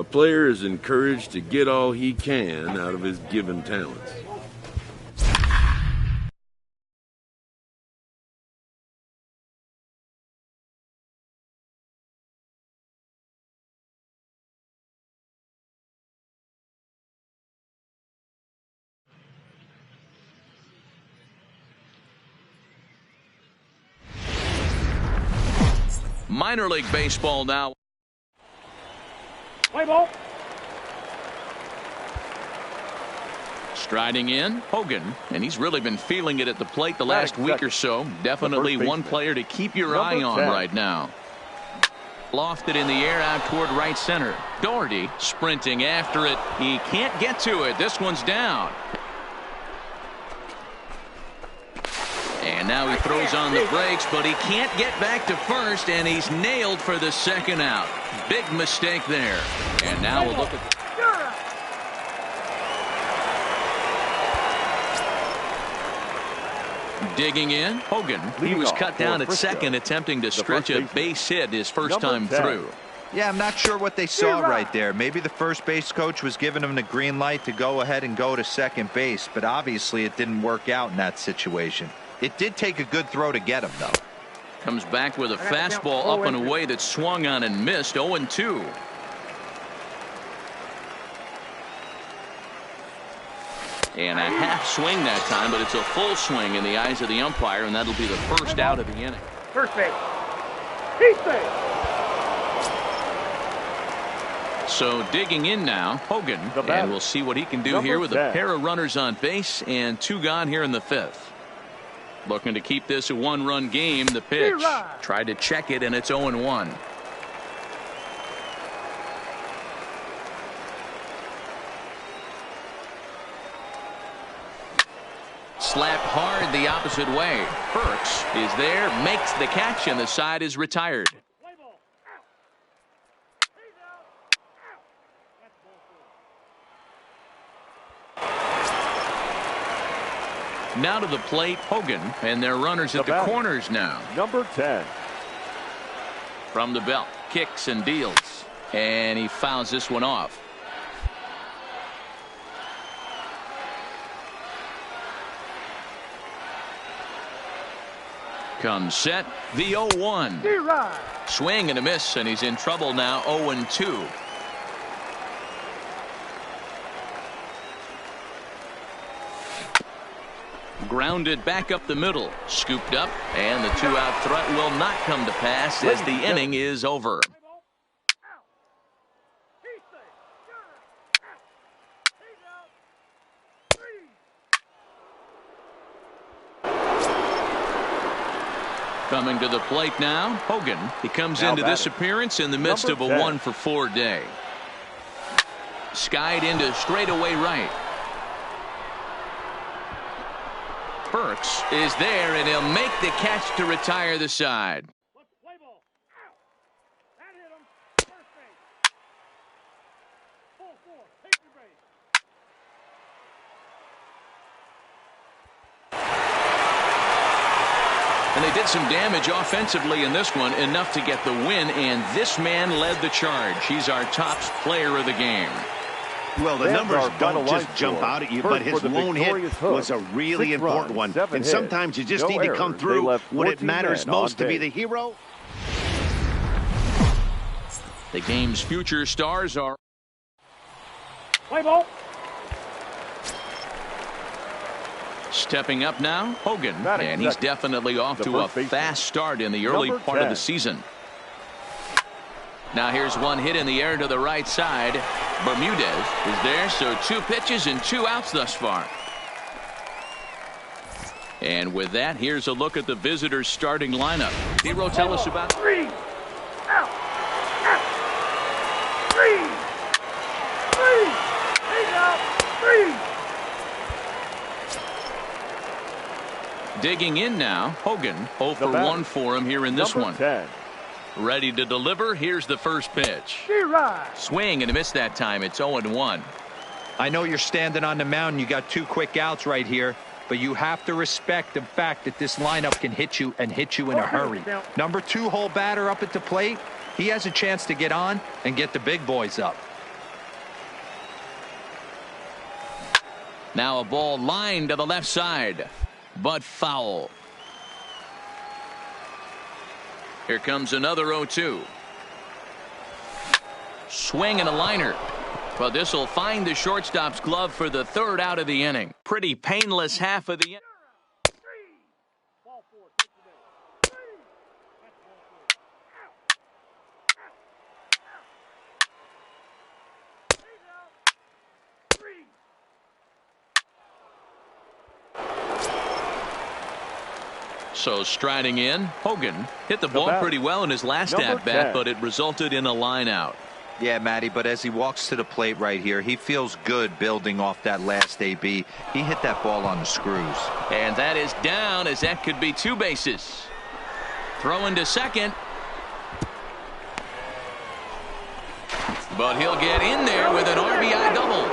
A player is encouraged to get all he can out of his given talents. Minor League Baseball now. Play ball. Striding in, Hogan, and he's really been feeling it at the plate the last week or so. Definitely one player to keep your eye on right now. Lofted in the air out toward right center. Doherty sprinting after it. He can't get to it. This one's down. And now he throws on the brakes, but he can't get back to first, and he's nailed for the second out. Big mistake there. And now we'll look at... Digging in, Hogan. He was cut down at second, attempting to stretch a base hit his first time through. Yeah, I'm not sure what they saw right there. Maybe the first base coach was giving him the green light to go ahead and go to second base, but obviously it didn't work out in that situation. It did take a good throw to get him, though. Comes back with a fastball up and away that swung on and missed. 0-2. And a half swing that time, but it's a full swing in the eyes of the umpire, and that'll be the first out of the inning. First base. He's base. So digging in now, Hogan, and we'll see what he can do here with a pair of runners on base and 2 gone here in the 5th. Looking to keep this a 1-run game. The pitch. Tried to check it, and it's 0-1. Slapped hard the opposite way. Burks is there, makes the catch, and the side is retired. Now to the plate, Hogan, and their runners at the corners now. Number 10. From the belt, kicks and deals, and he fouls this one off. Comes set, the 0-1. Swing and a miss, and he's in trouble now. 0-2. Grounded back up the middle, scooped up, and the 2-out threat will not come to pass as the inning is over. Coming to the plate now, Hogan. He comes into this appearance in the midst of a 1-for-4 day. Skied into straightaway right. Burks is there, and he'll make the catch to retire the side. And they did some damage offensively in this one, enough to get the win, and this man led the charge. He's our top player of the game. Well, the numbers don't just jump out at you, but his lone hit was a really important one. And sometimes you just need to come through when it matters most to be the hero. The game's future stars are... Play ball. Stepping up now, Hogan, and he's definitely off to a fast start in the early part of the season. Now here's one hit in the air to the right side. Bermudez is there, so 2 pitches and 2 outs thus far. And with that, here's a look at the visitors' starting lineup. Hero, tell us about... 3 out. 3 Digging in now, Hogan, 0 for 1 for him here in this one. 10. Ready to deliver. Here's the first pitch. Swing and a miss that time. It's 0-1. I know you're standing on the mound. You got 2 quick outs right here, but you have to respect the fact that this lineup can hit you and hit you in a hurry. Number 2 hole batter up at the plate. He has a chance to get on and get the big boys up. Now a ball lined to the left side, but foul. Here comes another 0-2. Swing and a liner. But this will find the shortstop's glove for the third out of the inning. Pretty painless half of the inning. So striding in, Hogan hit the ball pretty well in his last at-bat, but it resulted in a line out. Yeah, Matty, but as he walks to the plate right here, he feels good building off that last AB. He hit that ball on the screws. And that is down, as that could be 2 bases. Throwing to second. But he'll get in there with an RBI double.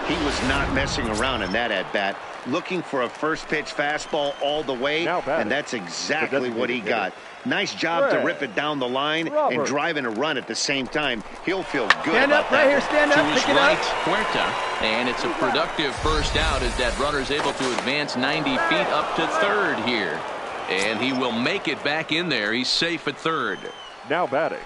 He was not messing around in that at-bat. Looking for a first pitch fastball all the way, and that's exactly what he got. Nice job to rip it down the line and drive in a run at the same time. He'll feel good. Stand up right here, stand up, to his pick it right, up. Huerta, and it's a productive first out as that runner's able to advance 90 feet up to third here. And he will make it back in there. He's safe at third. Now batting.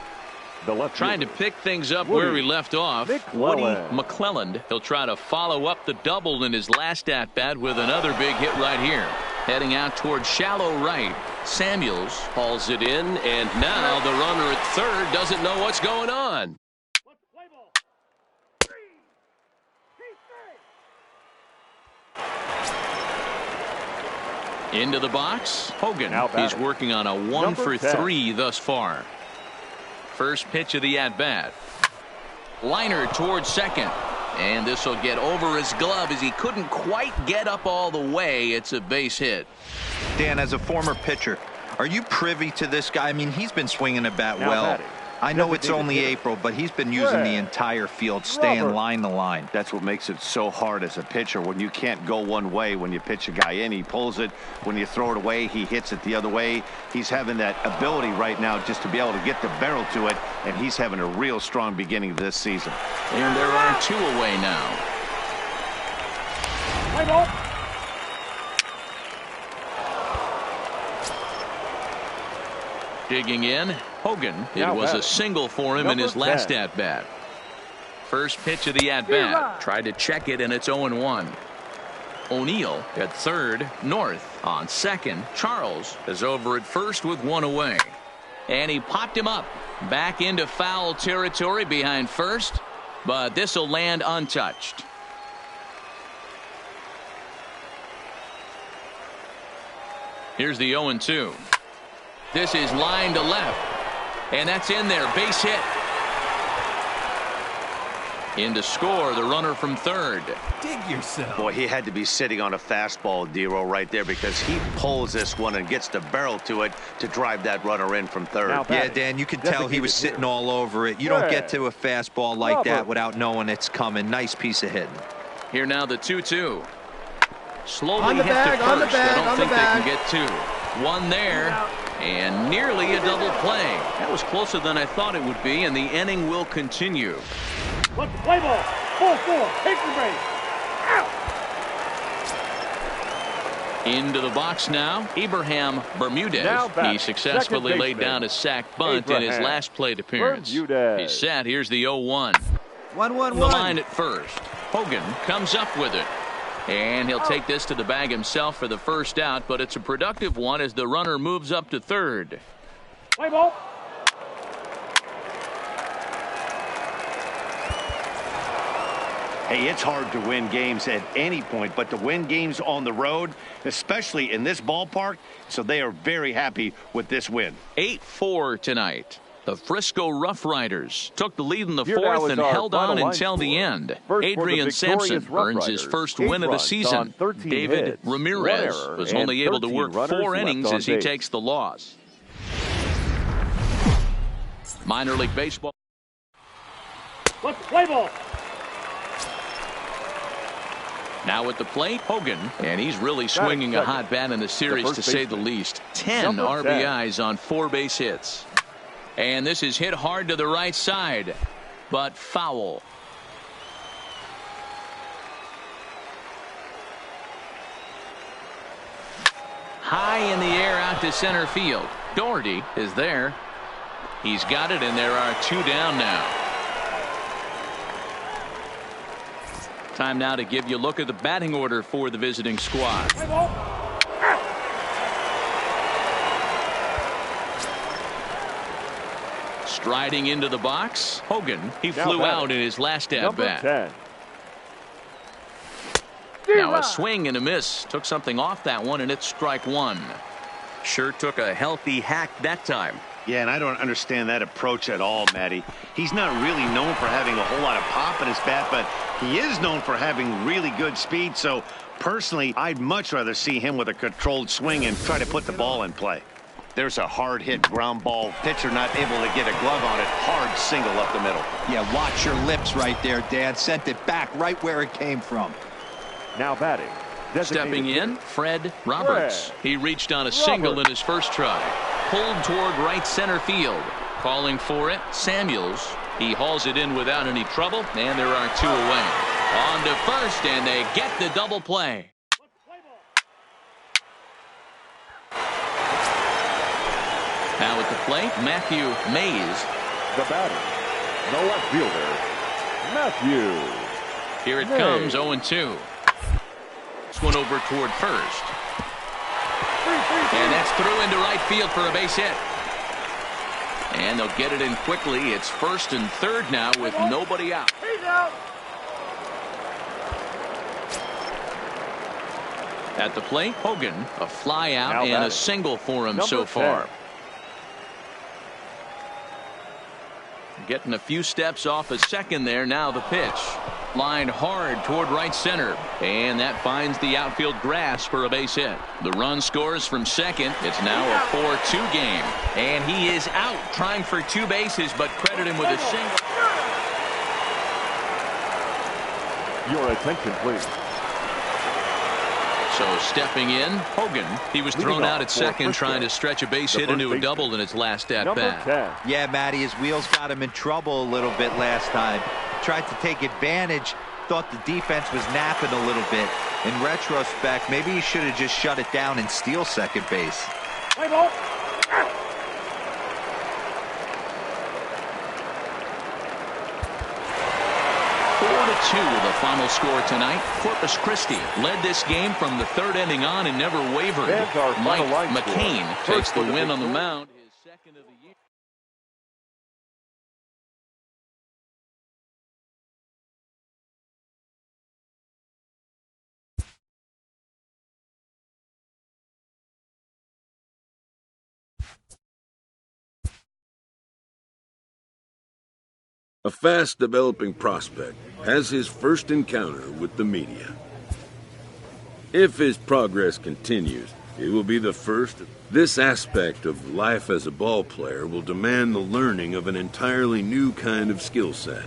The left trying to pick things up where we left off. Woody McClelland. He'll try to follow up the double in his last at-bat with another big hit right here. Heading out towards shallow right. Samuels hauls it in, and now the runner at third doesn't know what's going on. Into the box. Hogan. He's working on a 1-for-3 thus far. First pitch of the at-bat. Liner towards second. And this will get over his glove as he couldn't quite get up all the way. It's a base hit. Dan, as a former pitcher, are you privy to this guy? I mean, he's been swinging a bat well. I know it's only April, but he's been using the entire field, staying line to line. That's what makes it so hard as a pitcher when you can't go one way. When you pitch a guy in, he pulls it. When you throw it away, he hits it the other way. He's having that ability right now just to be able to get the barrel to it, and he's having a real strong beginning of this season. And there are 2 away now. Play ball. Digging in, Hogan. It was a single for him in his last at-bat. First pitch of the at-bat. Tried to check it, and it's 0-1. O'Neill at third. North on second. Charles is over at first with 1 away. And he popped him up. Back into foul territory behind first. But this will land untouched. Here's the 0-2. This is line to left. And that's in there. Base hit. In to score, the runner from third. Dig yourself. Boy, he had to be sitting on a fastball, Dero, right there, because he pulls this one and gets the barrel to it to drive that runner in from third. Yeah, Dan, you could tell he was sitting all over it. You don't get to a fastball like that without knowing it's coming. Nice piece of hitting. Here now the 2-2. Slowly on the hit bag, to first. on the bag, I don't think they can get 2. One there. And nearly a double play. That was closer than I thought it would be, and the inning will continue. Let's play ball. 4-4. Take the base. Out. Into the box now. Abraham Bermudez. He successfully laid down a sac bunt in his last plate appearance. He's set. Here's the 0-1. 1-1-1. The line at first. Hogan comes up with it. And he'll take this to the bag himself for the first out, but it's a productive one as the runner moves up to third. Play ball. Hey, it's hard to win games at any point, but to win games on the road, especially in this ballpark, so they are very happy with this win. 8-4 tonight. The Frisco Rough Riders took the lead in the fourth and held on until the end. Adrian Sampson earns his first win of the season. David Ramirez was only able to work 4 innings as he takes the loss. Minor League Baseball. Let's play ball. Now at the plate, Hogan, and he's really swinging a hot bat in the series to say the least. 10 RBIs on 4 base hits. And this is hit hard to the right side, but foul. High in the air out to center field. Doherty is there. He's got it, and there are 2 down now. Time now to give you a look at the batting order for the visiting squad. Striding into the box, Hogan. He flew out in his last at-bat. Now a swing and a miss. Took something off that one, and it's strike 1. Sure took a healthy hack that time. Yeah, and I don't understand that approach at all, Matty. He's not really known for having a whole lot of pop in his bat, but he is known for having really good speed. So, personally, I'd much rather see him with a controlled swing and try to put the ball in play. There's a hard hit ground ball. Pitcher not able to get a glove on it. Hard single up the middle. Yeah, watch your lips right there, Dan. Sent it back right where it came from. Now batting. Stepping in, Fred Roberts. He reached on a single in his first try. Pulled toward right center field. Calling for it, Samuels. He hauls it in without any trouble, and there are 2 away. On to first, and they get the double play. Now at the plate, Matthew Mays. The batter, the left fielder, Matthew. Here it comes, 0-2. This one over toward first. And that's through into right field for a base hit. And they'll get it in quickly. It's first and third now with nobody out. He's out. At the plate, Hogan, a fly out and a single for him so far. Getting a few steps off a second there. Now the pitch. Lined hard toward right center. And that finds the outfield grass for a base hit. The run scores from second. It's now a 4-2 game. And he is out trying for 2 bases, but credit him with a single. Your attention, please. So stepping in, Hogan. He was thrown out at second trying to stretch a base hit into a double in its last at-bat. Yeah, Matty, his wheels got him in trouble a little bit last time. Tried to take advantage. Thought the defense was napping a little bit. In retrospect, maybe he should have just shut it down and steal second base. Play ball. 4-2 the final score tonight. Corpus Christi led this game from the 3rd inning on and never wavered. Mike McCain takes the win on the mound. His second of the year. A fast-developing prospect has his first encounter with the media. If his progress continues, it will be the first. This aspect of life as a ball player will demand the learning of an entirely new kind of skill set.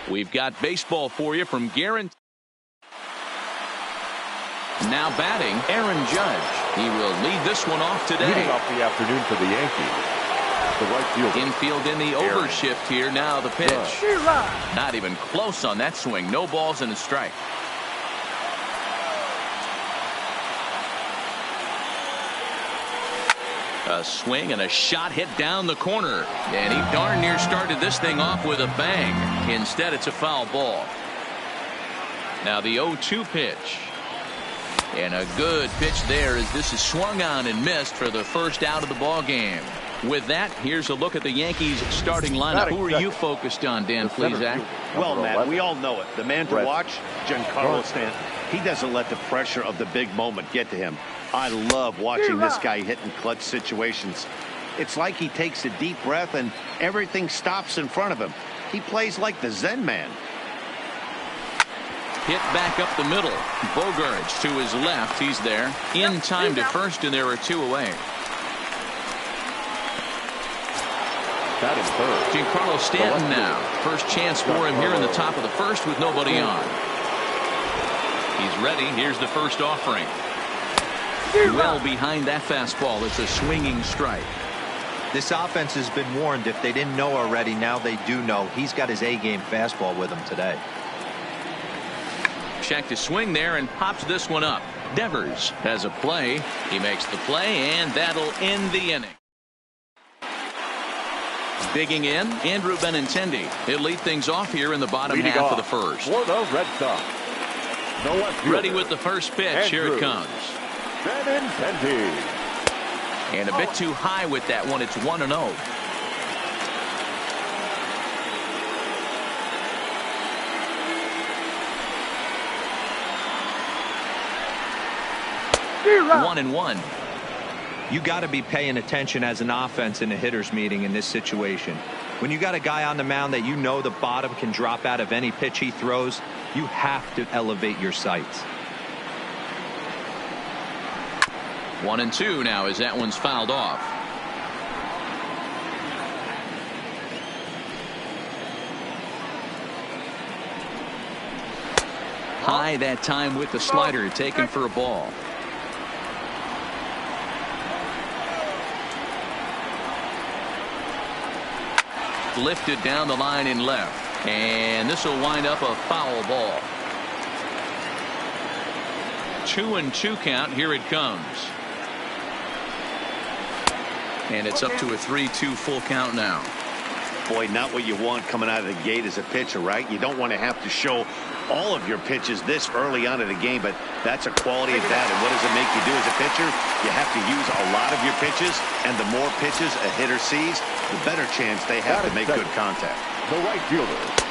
We've got baseball for you from Guaranteed. Now batting, Aaron Judge. He will lead this one off today. Leading off the afternoon for the Yankees, the right fielder. Infield in the overshift here. Now the pitch. Not even close on that swing. No balls and a strike. A swing and a shot hit down the corner. And he darn near started this thing off with a bang. Instead, it's a foul ball. Now the 0-2 pitch. And a good pitch there as this is swung on and missed for the first out of the ball game. With that, here's a look at the Yankees starting lineup. Who are you focused on, Dan Plesac? Well, Matt, we all know it. The man to watch, Giancarlo Stanton. He doesn't let the pressure of the big moment get to him. I love watching this guy hit in clutch situations. It's like he takes a deep breath and everything stops in front of him. He plays like the Zen man. Hit back up the middle. Bogarts to his left. He's there. In time to first, and there are two away. Giancarlo Stanton now. First chance for him here in the top of the first with nobody on. He's ready. Here's the first offering. Well behind that fastball. It's a swinging strike. This offense has been warned. If they didn't know already, now they do know. He's got his A-game fastball with him today. Check to swing there and pops this one up. Devers has a play. He makes the play, and that'll end the inning. Digging in, Andrew Benintendi. He'll lead things off here in the bottom half of the first. For the Red Sox. Ready with the first pitch. Here it comes. Benintendi. And a bit too high with that one. It's 1-0. One and one. You got to be paying attention as an offense in a hitter's meeting in this situation. When you got a guy on the mound that you know the bottom can drop out of any pitch he throws, you have to elevate your sights. 1-2 now as that one's fouled off. High that time with the slider, taken for a ball. Lifted down the line in left, and this will wind up a foul ball. 2-2 count. Here it comes, and it's up to a 3-2 full count now. Boy, not what you want coming out of the gate as a pitcher, right? You don't want to have to show all of your pitches this early on in the game, but that's a quality at that. And what does it make you do as a pitcher? You have to use a lot of your pitches, and the more pitches a hitter sees, the better chance they have to make good contact. The right fielder.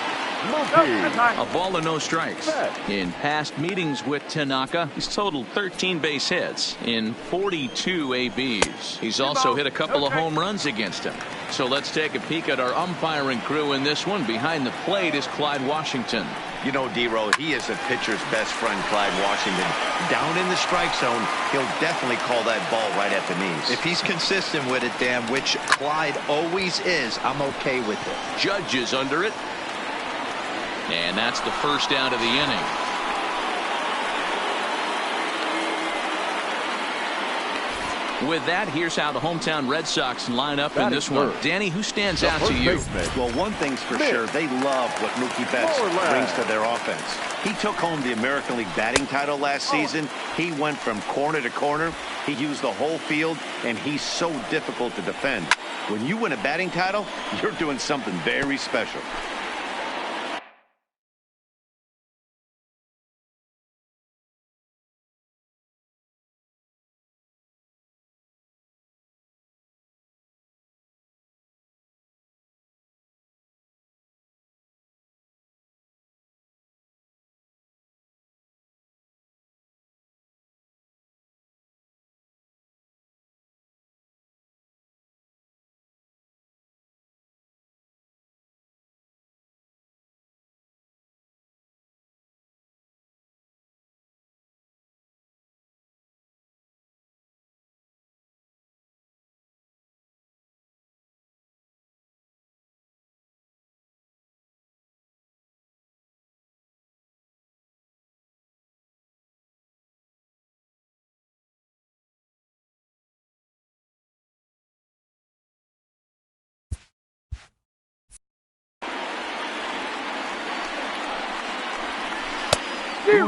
A ball and no strikes. In past meetings with Tanaka, he's totaled 13 base hits in 42 ABs. He's also hit a couple of home runs against him. So let's take a peek at our umpiring crew in this one. Behind the plate is Clyde Washington. You know, D-Row, he is a pitcher's best friend, Clyde Washington. Down in the strike zone, he'll definitely call that ball right at the knees. If he's consistent with it, Dan, which Clyde always is, I'm okay with it. Judge is under it. And that's the first out of the inning. With that, here's how the hometown Red Sox line up in this one. Danny, who stands out to you? Well, one thing's for sure, they love what Mookie Betts brings to their offense. He took home the American League batting title last season. He went from corner to corner. He used the whole field, and he's so difficult to defend. When you win a batting title, you're doing something very special. Who